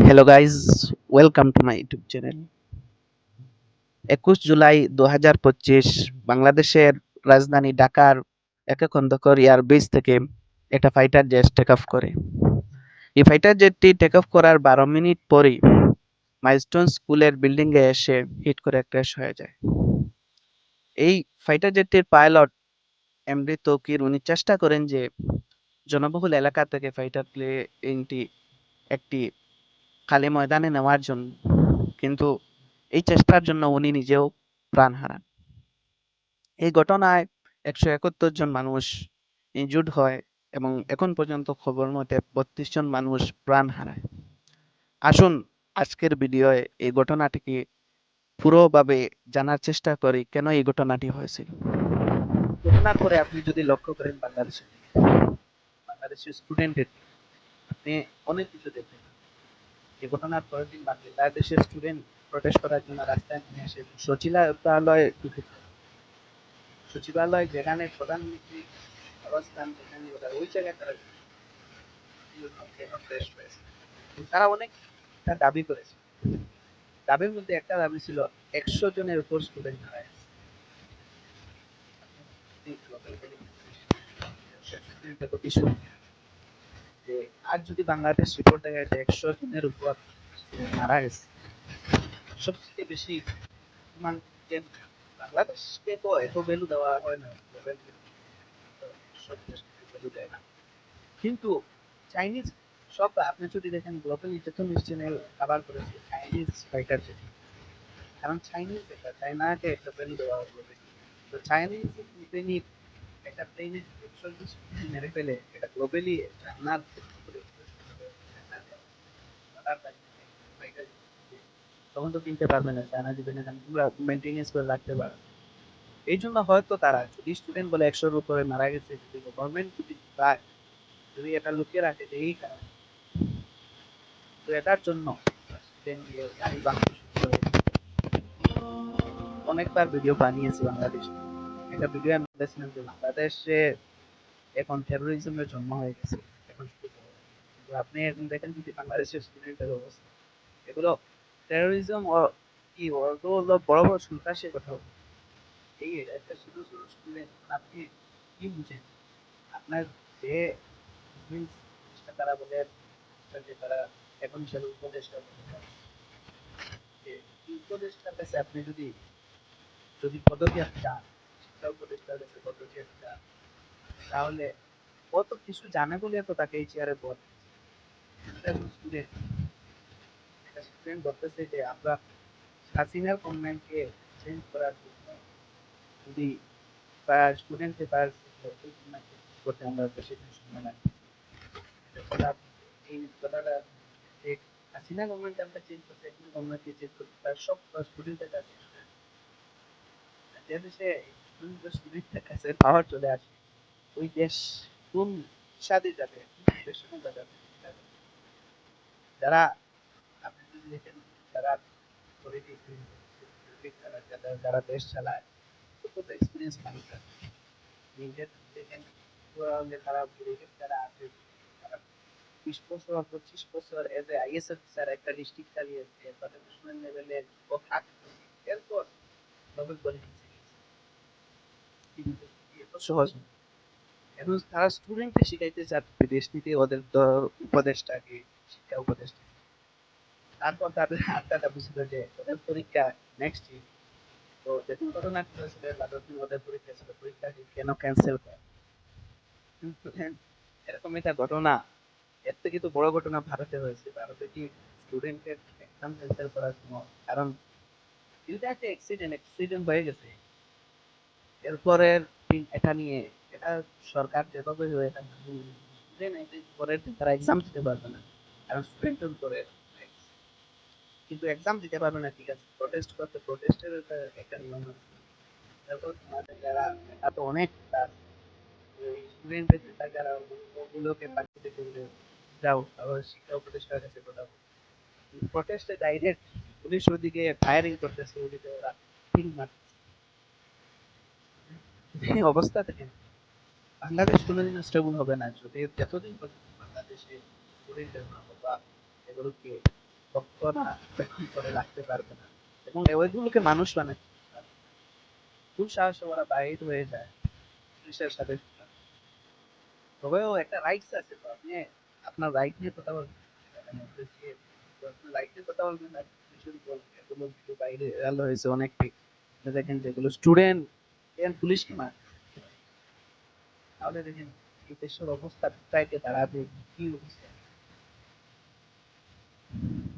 Hello guys, welcome to my YouTube channel. 21 July 2025 বাংলাদেশের রাজধানী ঢাকার একক এয়ারবেস থেকে একটা ফাইটার জেট টেক অফ করে। এই ফাইটার জেটটি টেক অফ করার 12 মিনিট পরেই মাইলস্টোন স্কুলের বিল্ডিংয়ে এসে হিট করে ক্র্যাশ হয়ে যায়। এই ফাইটার জেটটির পাইলট এমডি তৌকির উনি চেষ্টা করেন যে জনবহুল এলাকা থেকে ফাইটার প্লেনটি একটি খালি ময়দানে নেওয়ার জন্য, কিন্তু এই চেষ্টার জন্য উনি নিজেও প্রাণ হারান। এই ঘটনায় 171 জন মানুষ ইনজুর্ড হয় এবং এখন পর্যন্ত খবর মতে 32 জন মানুষ প্রাণ হারায়। আসুন আজকের ভিডিওয়ে এই ঘটনাটিকে পুরোভাবে জানার চেষ্টা করি কেন এই ঘটনাটি হয়েছিল। ঘটনার পরে আপনি যদি লক্ষ্য করেন বাংলাদেশের স্টুডেন্টের আপনি অনেক কিছু দেখবেন। এই ঘটনার পরের দিন বাংলাদেশের স্টুডেন্ট প্রটেস্ট করার জন্য রাস্তায় নেমে এসে সচিবালয় যেখানে প্রধানমন্ত্রী অবস্থান, যেখানে ওই জায়গায় তারা অনেকটা দাবি করেছে। দাবির মধ্যে একটা দাবি ছিল 100 জনের উপর স্টুডেন্ট হারায়। যে আজ যদি বাংলাদেশ রিপোর্ট দেখা যায় 100 জনের উপর মারা গেছে, সবচেয়ে বেশি মানে বাংলাদেশকে তো এত ভ্যালু দেওয়া হয় না, ভ্যালু দেয় না। কিন্তু চাইনিজ সব আপনি যদি দেখেন গ্লোবাল নির্যাতন চ্যানেল আবার করেছে চাইনিজ ফাইটার জেট, কারণ চাইনিজ এটা চায়নাকে একটা ভ্যালু দেওয়া হবে। তো চাইনিজ প্লেনই একটা প্লেনে 120 মেরে ফেলে, এটা গ্লোবালি চায়নার তখন তো কিনতে পারবে না, চায়না দিবে না, কারণ পুরো মেনটেনেন্স করে রাখতে পারবে। এই জন্য হয়তো তারা যদি স্টুডেন্ট বলে 100-র উপরে মারা গেছে, যদি গভর্নমেন্ট যদি চায়, যদি এটা লুকিয়ে রাখে যে এই কারণে, তো এটার জন্য অনেকবার ভিডিও বানিয়েছি বাংলাদেশে। একটা ভিডিও আমি বলেছিলাম যে বাংলাদেশে এখন টেরোরিজমের জন্ম হয়ে গেছে। এখন কিন্তু আপনি এখন দেখেন যদি বাংলাদেশের স্টুডেন্টের অবস্থা, এগুলো টেরোরিজম ও কি ওগুলো হলো বড় বড় সন্ত্রাসের কথা। এই একটা ছোট ছোট স্টুডেন্ট, আপনি কি বুঝেন? আপনার যে তারা বলে যে তারা এখন হিসাবে উপদেষ্টা উপদেষ্টার কাছে আপনি যদি যদি পদত্যাগ চান, শিক্ষা উপদেষ্টার কাছে পদত্যাগ চান, তাহলে কত কিছু জানে বলে তো তাকে এই চেয়ারে পদ। স্টুডেন্ট স্টুডেন্ট বলতেছে যে আমরা হাসিনার গভর্নমেন্টকে চেঞ্জ করার জন্য যদি স্টুডেন্টকে তার করতে আমরা বেশি সময় লাগবে। এই কথাটা ঠিক। হাসিনা গভর্নমেন্ট আমরা চেঞ্জ করতে, কিন্তু গভর্নমেন্টকে চেঞ্জ করতে তার সব স্টুডেন্টের কাছে, যে দেশে স্টুডেন্টের কাছে পাওয়ার চলে আসে, ওই দেশ কোন স্বাদে যাবে, যাবে যারা আপনি যদি দেখেন যারা যারা দেশ চালায় কত এক্সপিরিয়েন্স মানুষ আছে। নিজের দেখেন তারা যারা আছে, তারা 20 বছর 25 বছর এজ এ আইএস অফিসার একটা ডিস্ট্রিক্ট চালিয়েছে, তাদের ন্যাশনাল লেভেলে এরপর নোবেল পলিটিক্স, কিন্তু এত সহজ না। এখন তারা স্টুডেন্টকে শিখাইতে চাচ্ছে দেশ নীতি, ওদের উপদেষ্টাকে, শিক্ষা উপদেষ্টা। তারপর তাদের আড্ডাটা বুঝলো যে ওদের পরীক্ষা নেক্সট উইক। তো যেদিন ঘটনা ছিল ওদের পরীক্ষা ছিল, পরীক্ষা কেন ক্যান্সেল করে? এরকম একটা ঘটনা, এর থেকে তো বড় ঘটনা ভারতে হয়েছে। ভারতে কি স্টুডেন্টের এক্সাম ক্যান্সেল করার কোনো কারণ, এটা একটা অ্যাক্সিডেন্ট হয়ে গেছে। এরপরের এটা নিয়ে এটা সরকার যেভাবে এটা পরের দিন তারা এক্সাম দিতে পারবে না, কারণ স্টুডেন্টের উপরে। কিন্তু এক্সাম দিতে পারবে না, ঠিক আছে, প্রটেস্ট করতে, প্রটেস্টের একটা নিয়ম আছে। তারপর আমাদের যারা এটা তো অনেক স্টুডেন্টের যারা ওগুলোকে পাঠিয়ে করলে যাও আবার শিক্ষা উপদেষ্টার কাছে কথা প্রটেস্টে ডাইরেক্ট পুলিশ ওদিকে ফায়ারিং করতেছে, ওদিকে ওরা তিন মারতেছে। এই অবস্থা থেকে বাংলাদেশ কোনোদিন স্টেবল হবে না যদি যতদিন পর্যন্ত বাংলাদেশে স্টুডেন্টের বা এগুলোকে কখনো বেশি করে রাখতে পারবে না এবং ওইগুলোকে মানুষ বানায় খুব সাহসে ওরা বাইর হয়ে যায় পুলিশের সাথে। তবেও একটা রাইটস আছে তো আপনি আপনার রাইট নিয়ে কথা বলবেন রাইট নিয়ে কথা বলবেন না পুলিশের উপর এগুলো কিছু বাইরে আলো হয়েছে অনেকটাই দেখেন যেগুলো স্টুডেন্ট পুলিশকে মার তাহলে দেখেন এই দেশের অবস্থা চাইতে দাঁড়াবে কি অবস্থা